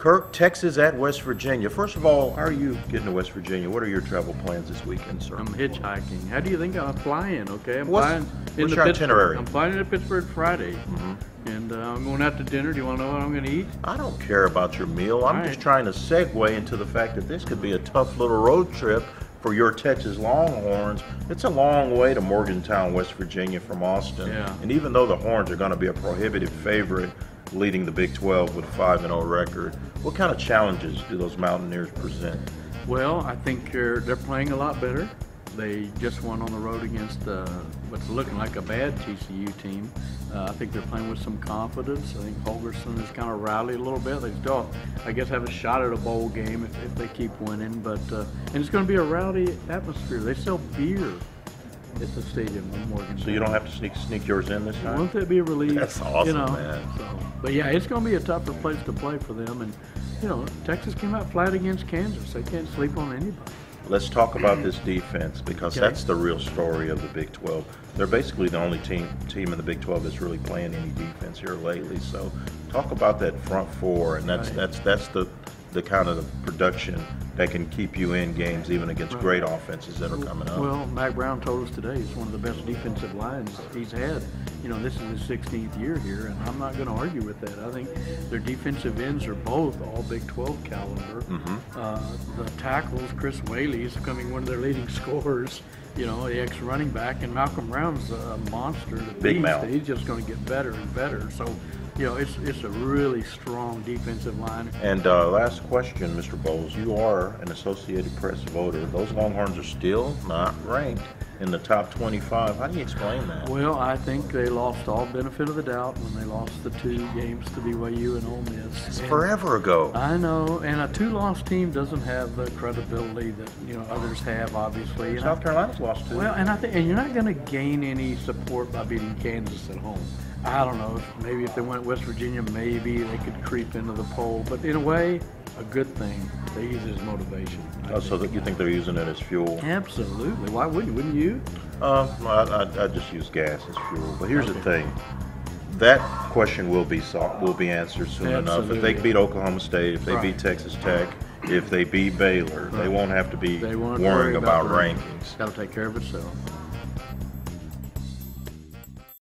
Kirk, Texas at West Virginia. First of all, how are you getting to West Virginia? What are your travel plans this weekend, sir? I'm hitchhiking. How do you think I'm flying? Okay, What's your itinerary? I'm flying into Pittsburgh Friday, and I'm going out to dinner. Do you want to know what I'm going to eat? I don't care about your meal. I'm just trying to segue into the fact that this could be a tough little road trip for your Texas Longhorns. It's a long way to Morgantown, West Virginia from Austin. Yeah. And even though the Horns are going to be a prohibitive favorite, leading the Big 12 with a 5-0 record, what kind of challenges do those Mountaineers present? Well, I think they're playing a lot better. They just won on the road against what's looking like a bad TCU team. I think they're playing with some confidence. I think Holgerson has kind of rallied a little bit. They still, I guess, have a shot at a bowl game if they keep winning. But and it's going to be a rowdy atmosphere. They sell beer at the stadium in Morgan. So you don't have to sneak yours in this time? Won't that be a relief? That's awesome, you know, man. So, but yeah, it's going to be a tougher place to play for them. And you know, Texas came out flat against Kansas. They can't sleep on anybody. Let's talk about this defense, because that's the real story of the Big 12. They're basically the only team in the Big 12 that's really playing any defense here lately. So talk about that front four, and that's the kind of production that can keep you in games even against great offenses that are coming up. Well, Mack Brown told us today it's one of the best defensive lines he's had. You know, this is his 16th year here, and I'm not going to argue with that. I think their defensive ends are both all Big 12 caliber. The tackles, Chris Whaley's becoming one of their leading scorers. You know, the ex-running back, and Malcolm Brown's a monster. Big mouth. He's just going to get better and better. So, you know, it's a really strong defensive line. And last question, Mr. Bohls, you are an Associated Press voter. Those Longhorns are still not ranked in the top 25. How do you explain that? Well, I think they lost all benefit of the doubt when they lost the 2 games to BYU and Ole Miss. It's forever ago. I know, and a 2-loss team doesn't have the credibility that others have, obviously. South Carolina's lost 2. Well, and I think, and you're not going to gain any support by beating Kansas at home. I don't know. Maybe if they went West Virginia, maybe they could creep into the poll. But in a way, a good thing. They use it as motivation. So that you think they're using it as fuel? Absolutely. Why wouldn't you? Wouldn't you? I just use gas as fuel. But here's the thing. That question will be answered soon enough. If they beat Oklahoma State, if they beat Texas Tech, if they beat Baylor, they won't have to be worrying about rankings. Got to take care of itself.